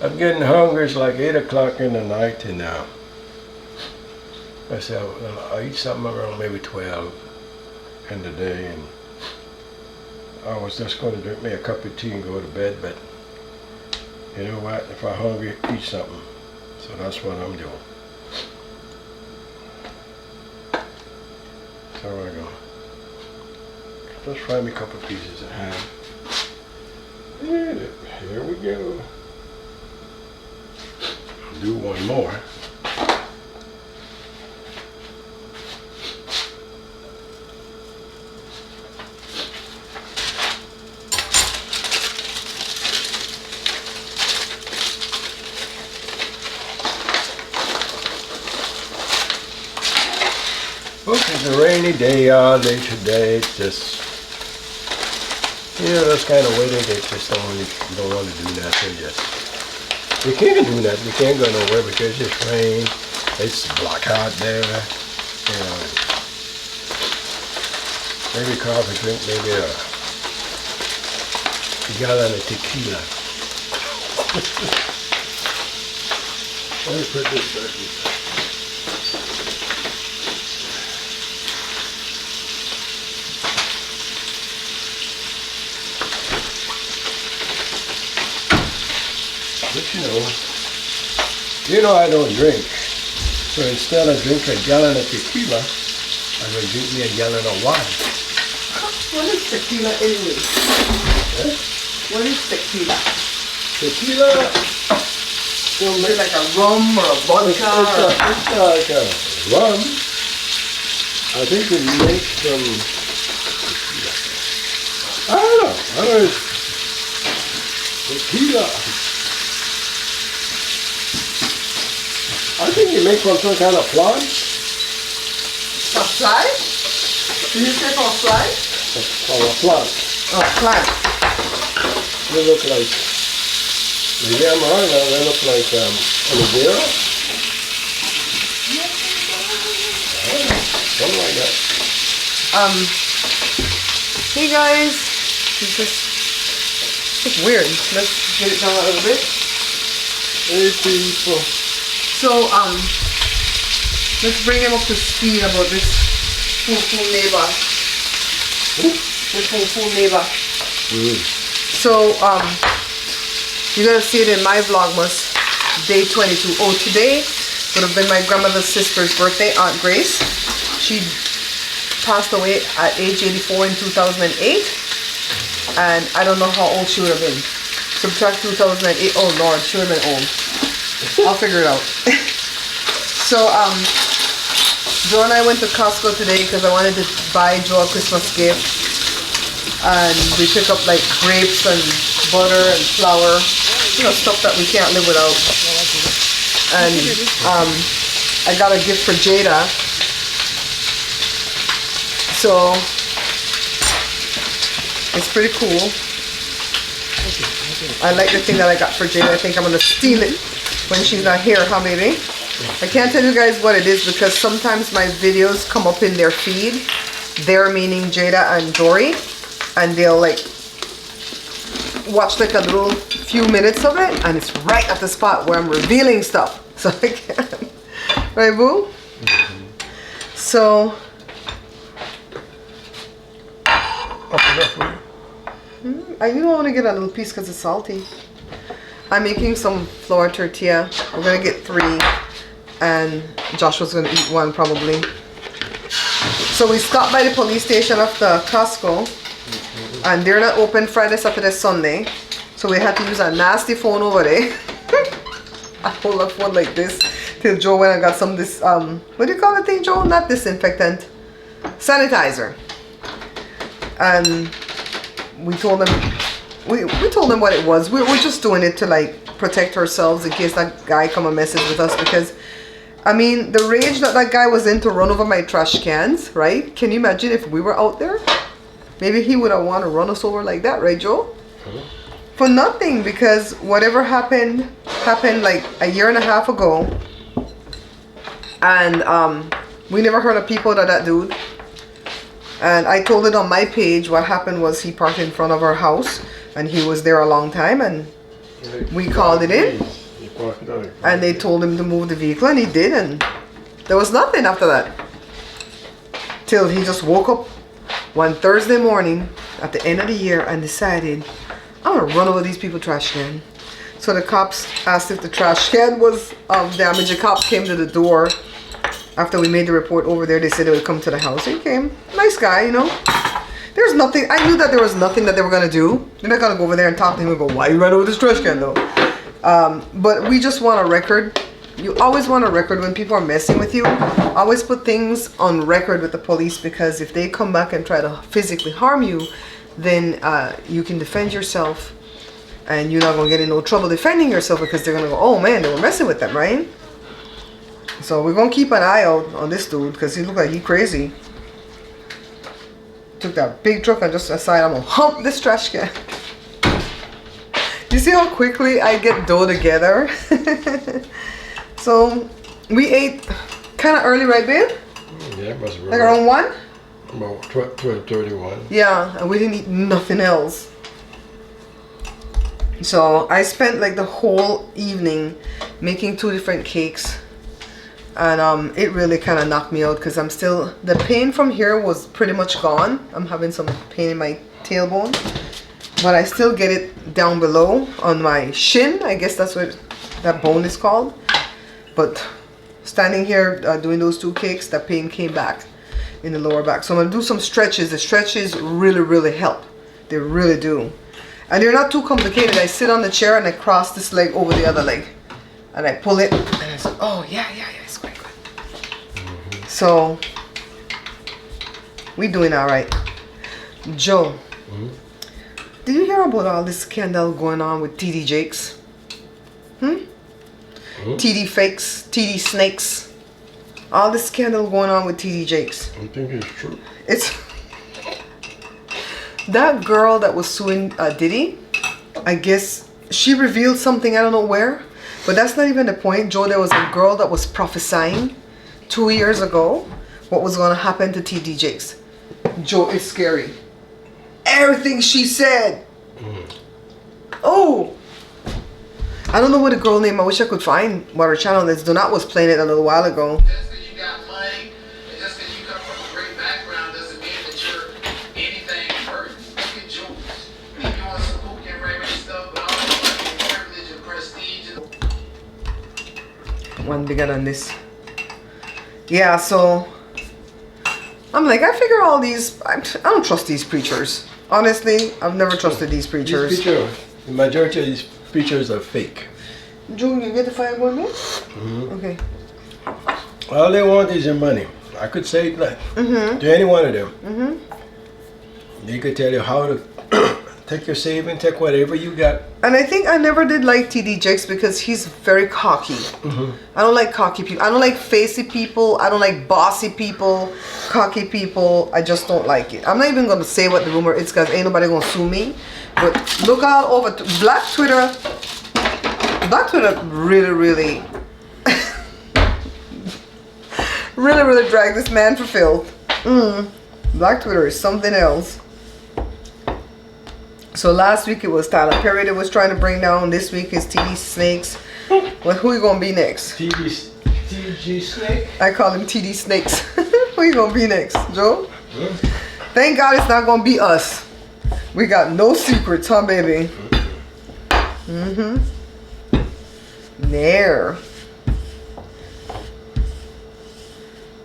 I'm getting hungry. It's like 8 o'clock in the night, and I said I'll eat something around maybe 12 in the day, and I was just going to drink me a cup of tea and go to bed, but you know what? If I'm hungry, eat something. So that's what I'm doing. So I go. Just fry me a couple of pieces of ham. And here we go. Do one more. Look, it's a rainy day all day today. It's just, you know, those kind of weather they just don't want to do nothing. Just we can't do nothing. We can't go nowhere because it's rain. It's black out there. You know, maybe coffee drink, maybe a gallon of tequila. Let me put this back. But you know I don't drink. So instead of drinking a gallon of tequila, I'm going to drink me a gallon of wine. What is tequila anyway? Eh? What is tequila? Tequila, Is it like a rum or a vodka? it's like a rum. I think it makes from tequila. I don't know. Tequila. I think you make from some kind of fly. A fly? Did you say for a fly? From a plant. Oh, plant. They look like, maybe I'm wrong now, they look like aloe vera. Something like that. Hey guys. It's weird. Let's get it down a little bit. Hey people. So, let's bring him up to speed about this full neighbor. This full neighbor. So, you're gonna see it in my Vlogmas, day 22. Oh, today would have been my grandmother's sister's birthday, Aunt Grace. She passed away at age 84 in 2008. And I don't know how old she would have been. Subtract 2008. Oh Lord, she would have been old. I'll figure it out. So, Joe and I went to Costco today because I wanted to buy Joe a Christmas gift. And we pick up like grapes and butter and flour. You know, stuff that we can't live without. And I got a gift for Jada. So, it's pretty cool. I like the thing that I got for Jada. I think I'm going to steal it when she's not here, huh baby? I can't tell you guys what it is because sometimes my videos come up in their feed. They're meaning Jada and Dory. And they'll like watch like a little few minutes of it. And it's right at the spot where I'm revealing stuff. So I can't. Right, boo? So. I do want to get a little piece because it's salty. I'm making some flour tortilla. We're going to get 3. And Joshua's going to eat 1 probably. So we stopped by the police station after Costco. And they're not open Friday, Saturday, Sunday. So we had to use a nasty phone over there. I hold a phone like this till Joe went and got some this, what do you call the thing, Joe? Not disinfectant. Sanitizer. And we told them, we told them what it was. We're just doing it to like protect ourselves in case that guy come and messes with us. Because, I mean, the rage that guy was in to run over my trash cans, right? Can you imagine if we were out there? Maybe he would have wanted to run us over like that, right, Joe? For nothing, because whatever happened like a year and a half ago. And we never heard of people that dude. And I told it on my page. What happened was he parked in front of our house and he was there a long time, and We called it in, and they told him to move the vehicle, and he did, and there was nothing after that. Till he just woke up one Thursday morning at the end of the year and decided, I'm gonna run over these people's trash can. So the cops asked if the trash can was damaged. The cops came to the door after we made the report over there. They said they would come to the house. He came. Nice guy, you know. There's nothing. I knew that there was nothing that they were gonna do. They're not gonna go over there and talk to him and go, why you ran over this trash can though? But we just want a record. You always want a record when people are messing with you. Always put things on record with the police, because if they come back and try to physically harm you, then you can defend yourself, and you're not gonna get in no trouble defending yourself, because they're gonna go, oh man, they were messing with them, right? So we're gonna keep an eye out on this dude, because he looked like he crazy. Took that big truck and just decided, I'm gonna hump this trash can. You see how quickly I get dough together? So we ate kind of early, right, babe? Yeah, it must be like around 1? About 12:31. Yeah, and we didn't eat nothing else. So I spent like the whole evening making 2 different cakes, and it really kind of knocked me out, because I'm still, the pain from here was pretty much gone. I'm having some pain in my tailbone, but I still get it down below on my shin. I guess that's what that bone is called. But standing here doing those 2 cakes, that pain came back in the lower back. So I'm gonna do some stretches. The stretches really help. They really do. And they're not too complicated. I sit on the chair and I cross this leg over the other leg. And I pull it and I say, oh yeah, it's quite good. So we doing all right. Joe, did you hear about all this scandal going on with TD Jakes? TD fakes, TD snakes, all this scandal going on with TD Jakes. I think it's true. It's that girl that was suing Diddy. I guess she revealed something, I don't know where, but that's not even the point. Joe, there was a girl that was prophesying 2 years ago what was going to happen to TD Jakes. Joe, it's scary. Everything she said. Oh, I don't know what the girl name. I wish I could find what her channel is. Donat was playing it a little while ago. Just because you got money, and just because you come from a great background, doesn't mean that you're anything worth. Look at Jules. He doing some cook and ramen stuff, but all the fucking privilege and prestige. One bigger than this. Yeah, so I'm like, I figure all these. I don't trust these preachers. Honestly, I've never trusted these preachers. The majority of these preachers are fake. Joe, you get the fire going there? Okay. All they want is your money. I could say it like to any one of them. They could tell you how to take your saving, take whatever you got. And I think I never did like TD Jakes because he's very cocky. I don't like cocky people. I don't like facey people. I don't like bossy people, cocky people. I just don't like it. I'm not even going to say what the rumor is because ain't nobody going to sue me. But look all over Black Twitter. Black Twitter really really dragged this man for filth. Black Twitter is something else. So last week it was Tyler Perry that was trying to bring down. This week is TD Snakes. Well, who you gonna be next? TG Snake? I call him TD Snakes. Who you gonna be next, Joe? Thank God it's not gonna be us. We got no secrets, huh, baby? There.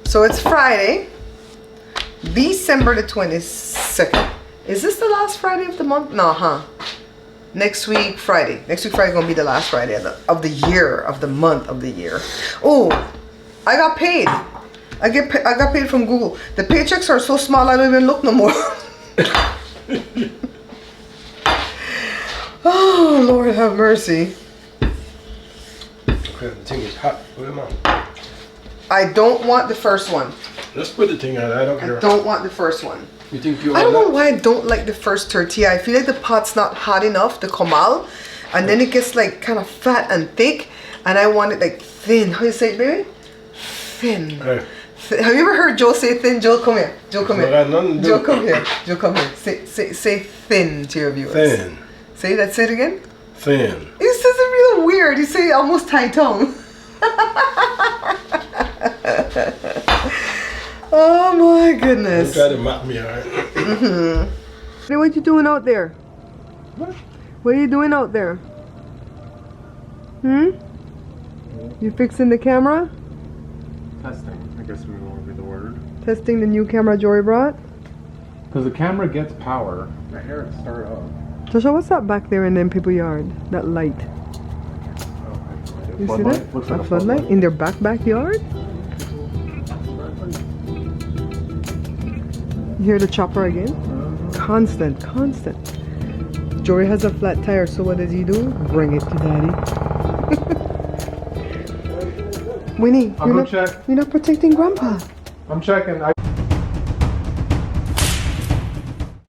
So it's Friday, December the 22nd. Is this the last Friday of the month? No, huh? Next week, Friday. Next week, Friday is going to be the last Friday of the year, of the month of the year. Oh, I got paid. I got paid from Google. The paychecks are so small, I don't even look no more. Oh, Lord have mercy. Okay, the thing is hot. Put them on. I don't want the first one. Let's put the thing on. I don't care. I don't want the first one. You think you I don't want know why I don't like the first tortilla. I feel like the pot's not hot enough, the comal, and then it gets like kind of fat and thick, and I want it like thin. How you say it, baby? Thin. Hey. Have you ever heard Joe say thin? Joe, come here. Joe, come here. Nothing to Joe, do. come here. Joe, come here. Say thin to your viewers. Thin. Say that. Say it again. Thin. You says it real weird. He say almost high tone. Oh my goodness. Try to mop me, alright? Hey, what you doing out there? What are you doing out there? You fixing the camera? Testing, I guess would be the word. Testing the new camera Jory brought? Because the camera gets power. I hear it start up. Joshua, what's that back there in them people yard? That light. You see that? Looks like a floodlight in their backyard? You hear the chopper again? Constant. Jory has a flat tire, so what does he do? Bring it to daddy. Winnie, I'll go check. you're not protecting Grandpa. I'm checking.